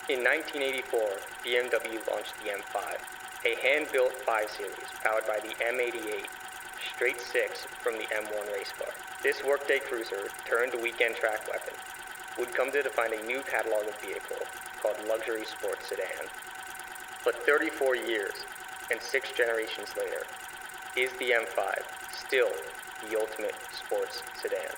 In 1984, BMW launched the M5, a hand-built 5 Series powered by the M88 straight 6 from the M1 race car. This workday cruiser, turned weekend track weapon, would come to define a new catalog of vehicle called luxury sports sedan. But 34 years and 6 generations later, is the M5 still the ultimate sports sedan?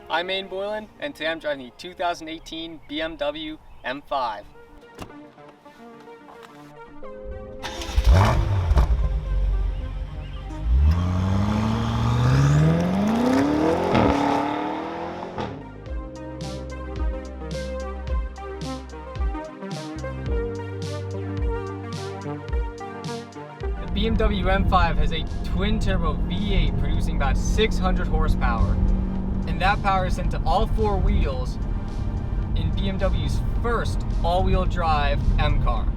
I'm Aiden Boylan, and today I'm driving the 2018 BMW M5. The BMW M5 has a twin-turbo V8 producing about 600 horsepower. And that power is sent to all 4 wheels in BMW's first all-wheel drive M car.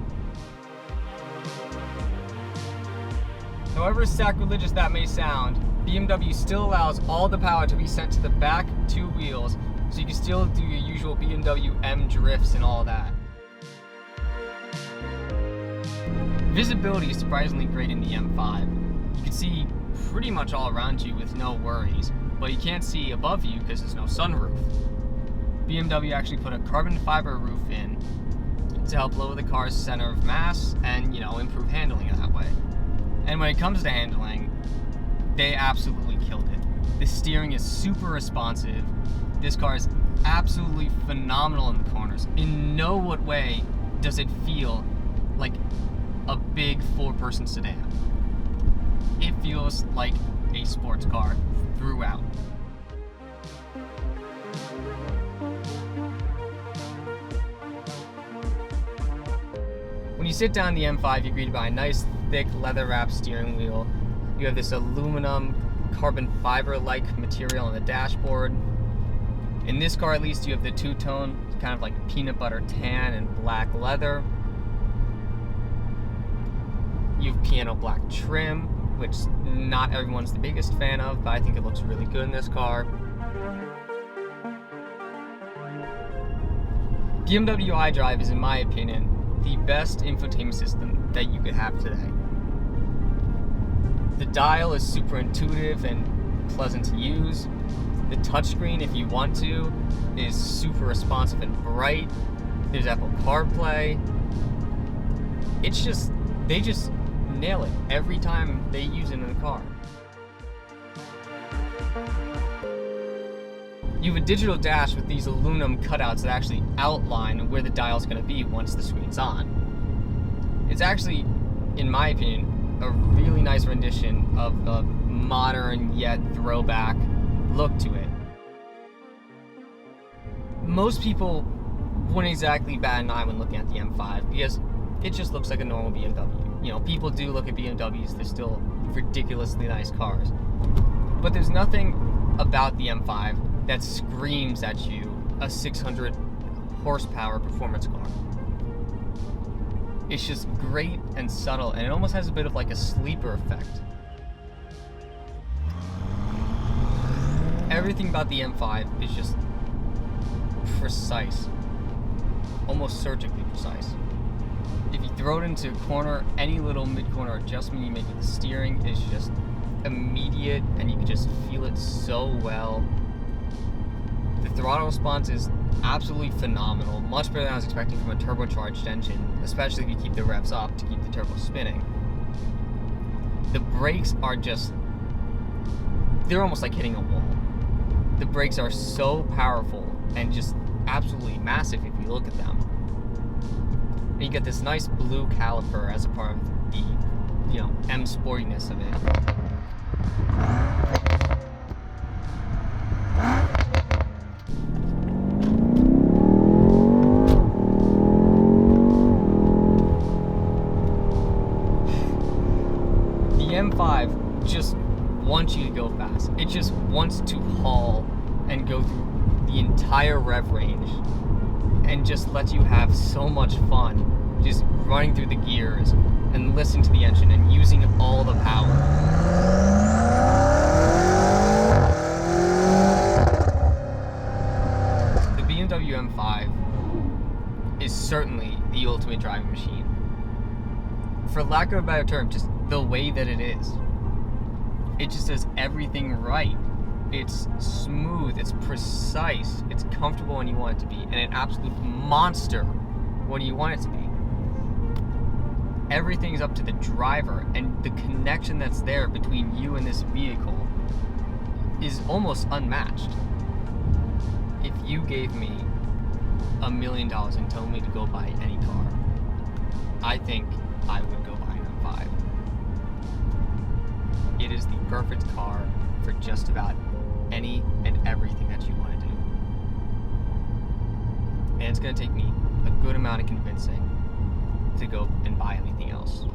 However sacrilegious that may sound, BMW still allows all the power to be sent to the back 2 wheels, so you can still do your usual BMW M drifts and all that. Visibility is surprisingly great in the M5. You can see pretty much all around you with no worries. But you can't see above you because there's no sunroof. BMW actually put a carbon fiber roof in to help lower the car's center of mass and, improve handling that way. And when it comes to handling, they absolutely killed it. The steering is super responsive. This car is absolutely phenomenal in the corners. In no what way does it feel like a big 4-person sedan. It feels like a sports car throughout. When you sit down in the M5, you're greeted by a nice thick leather-wrapped steering wheel. You have this aluminum carbon fiber-like material on the dashboard. In this car at least, you have the two-tone, kind of like peanut butter tan and black leather. You have piano black trim, which not everyone's the biggest fan of, but I think it looks really good in this car. BMW iDrive is, in my opinion, the best infotainment system that you could have today. The dial is super intuitive and pleasant to use. The touchscreen, if you want to, is super responsive and bright. There's Apple CarPlay. They just nail it every time they use it in the car. You have a digital dash with these aluminum cutouts that actually outline where the dial's going to be once the screen's on. It's actually, in my opinion, a really nice rendition of the modern yet throwback look to it. Most people wouldn't exactly bat an eye when looking at the M5 because it just looks like a normal BMW. People do look at BMWs, they're still ridiculously nice cars. But there's nothing about the M5 that screams at you a 600 horsepower performance car. It's just great and subtle, and it almost has a bit of like a sleeper effect. Everything about the M5 is just precise, almost surgically precise. If you throw it into a corner, any little mid-corner adjustment you make with the steering is just immediate, and you can just feel it so well. The throttle response is absolutely phenomenal, much better than I was expecting from a turbocharged engine, especially if you keep the revs up to keep the turbo spinning. The brakes are they're almost like hitting a wall. The brakes are so powerful and just absolutely massive if you look at them. And you get this nice blue caliper as a part of the, M sportiness of it. The M5 just wants you to go fast. It just wants to haul and go through the entire rev range and just lets you have so much fun just running through the gears and listening to the engine and using all the power. The BMW M5 is certainly the ultimate driving machine. For lack of a better term, just the way that it is. It just does everything right. It's smooth, it's precise, it's comfortable when you want it to be, and an absolute monster when you want it to be. Everything's up to the driver, and the connection that's there between you and this vehicle is almost unmatched. If you gave me $1 million and told me to go buy any car, I think I would go buy an M5. It is the perfect car for just about any and everything that you want to do. And it's going to take me a good amount of convincing to go and buy anything else.